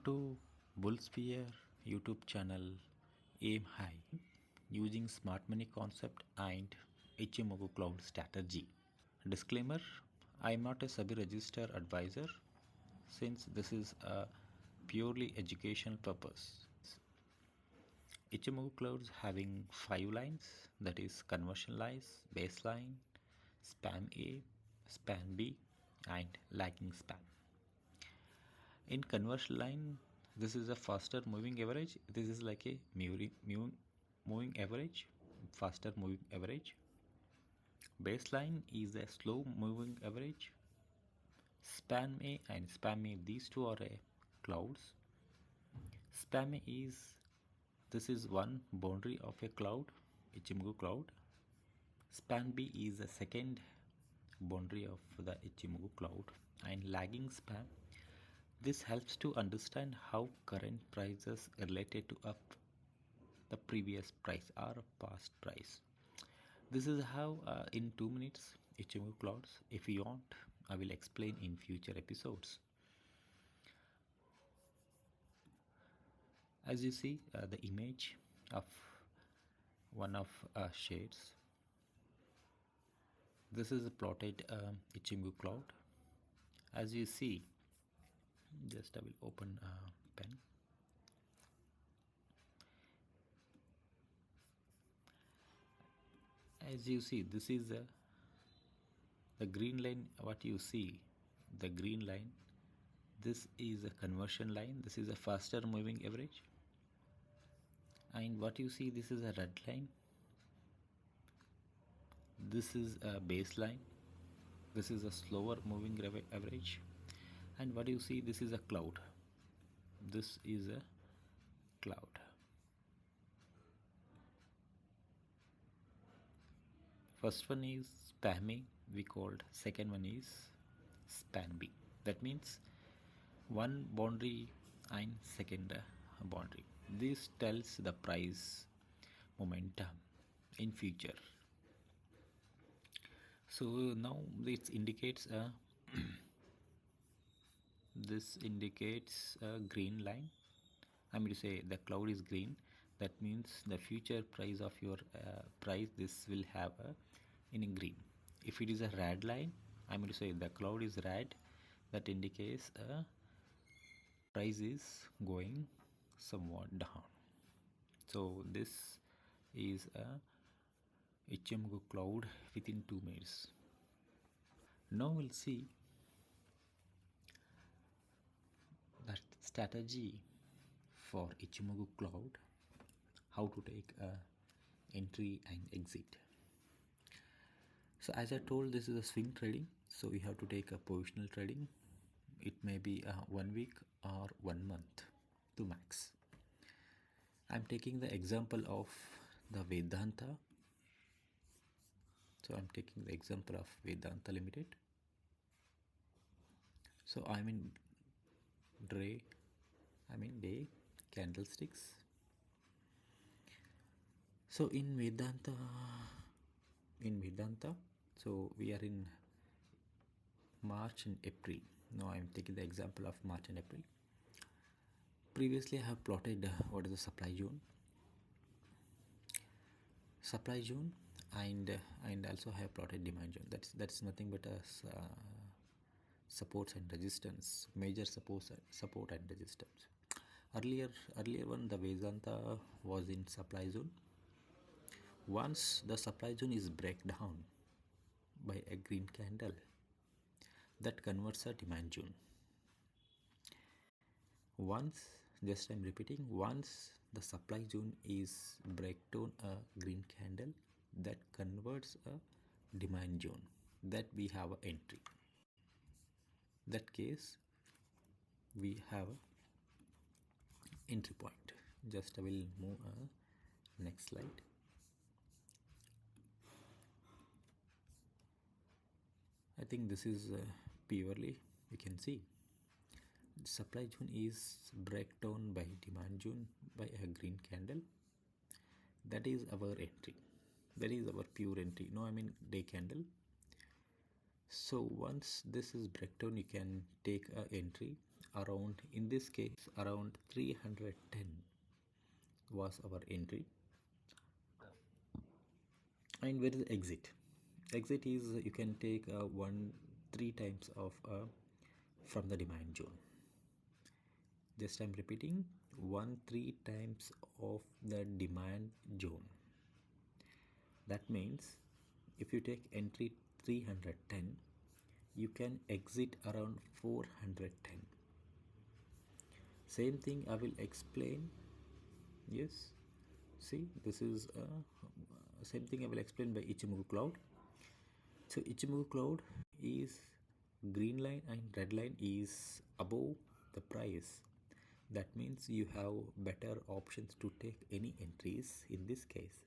to Bullsphere YouTube channel Aim High using smart money concept and Ichimoku cloud strategy. Disclaimer: I am not a SEBI registered advisor since this is a purely educational purpose. Ichimoku clouds having 5 lines, that is conversion lines, baseline, span A, span B and lagging span. In conversion line, this is a faster moving average. This is like a moving average, faster moving average. Baseline is a slow moving average. Span A and span A, these two are clouds. Span A is, this is one boundary of a cloud, Ichimoku cloud. Span B is the second boundary of the Ichimoku cloud, and lagging span. This helps to understand how current prices related to up the previous price or past price. This is how in 2 minutes Ichimoku clouds. If you want, I will explain in future episodes. As you see the image of one of shades. This is a plotted Ichimoku cloud. As you see, just I will open a pen. As you see, this is the green line. What you see, the green line, this is a conversion line. This is a faster moving average. And what you see, this is a red line. This is a baseline. This is a slower moving average. And what you see, this is a cloud. This is a cloud. First one is span A, we called. Second one is span B. That means one boundary and second boundary. This tells the price momentum in future. So now this indicates a this indicates a green line. I mean to say the cloud is green. That means the future price of your price, this will have in green. If it is a red line, I mean to say the cloud is red, that indicates price is going somewhat down. So this is a Ichimoku cloud within 2 minutes. Now we'll see that strategy for Ichimoku cloud, how to take entry and exit. So as I told, this is a swing trading, so we have to take a positional trading. It may be 1 week or 1 month to max. I'm taking the example of the Vedanta. So I'm taking the example of Vedanta Limited. So I'm in day candlesticks. So in Vedanta, so we are in March and April. Now I'm taking the example of March and April. Previously I have plotted what is the supply zone, and also I have plotted demand zone. That's nothing but a supports and resistance, major support and resistance. Earlier one, the Vedanta was in supply zone. Once the supply zone is break down by a green candle, that converts a demand zone. Once, just I'm repeating, once the supply zone is break down a green candle, that converts a demand zone, that we have an entry. That case we have entry point. Just I will move next slide. I think this is purely, you can see supply zone is breakdown by demand zone by a green candle. That is our entry, that is our pure entry. No, I mean day candle. So once this is breakdown, you can take a entry, around, in this case, around 310 was our entry. And where is the exit? Exit is you can take 3 times of from the demand zone. Just I'm repeating, 3 times of the demand zone. That means if you take entry 310, you can exit around 410. Same thing I will explain. Yes, see, this is same thing I will explain by Ichimoku cloud. So Ichimoku cloud is green line and red line is above the price. That means you have better options to take any entries in this case.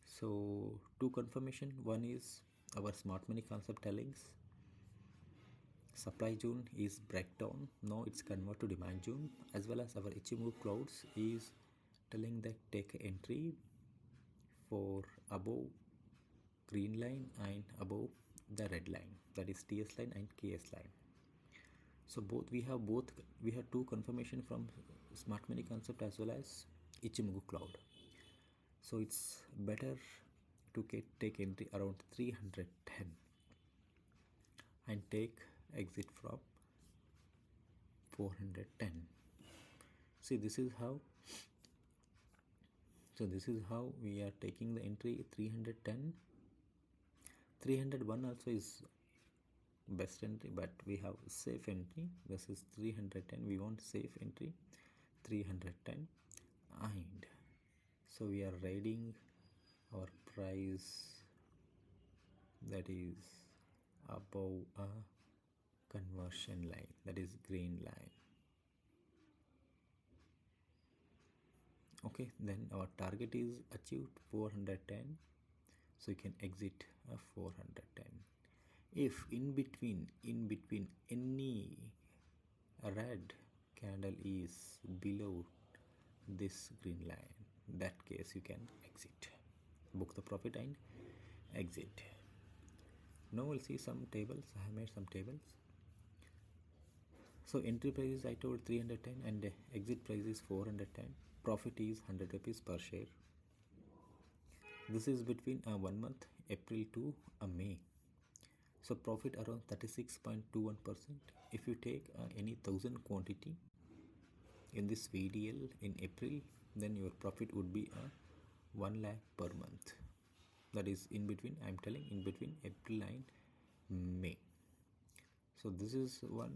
So two confirmation, one is our smart money concept tellings. Supply zone is breakdown, now it's convert to demand zone, as well as our Ichimoku clouds is telling that take entry for above green line and above the red line, that is TS line and KS line. So we have two confirmation from smart money concept as well as Ichimoku cloud. So it's better to take entry around 310 and take exit from 410. See, this is how. So this is how we are taking the entry 310. 301 also is best entry, but we have safe entry. This is 310. We want safe entry 310, and so we are riding our price that is above a conversion line, that is green line. Okay, then our target is achieved 410, so you can exit 410. If in between any red candle is below this green line, that case you can exit, book the profit and exit. Now we'll see some tables. I have made some tables. So entry price is I told 310 and exit price is 410. Profit is 100 rupees per share. This is between 1 month, April to May. So profit around 36.21%. If you take any 1000 quantity in this VDL in April, then your profit would be 1 lakh per month. That is in between, I am telling, in between April and May. So this is one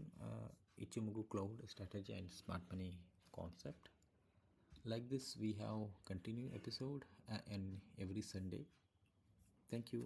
Ichimoku cloud strategy and smart money concept. Like this we have continued episode and every Sunday. Thank you.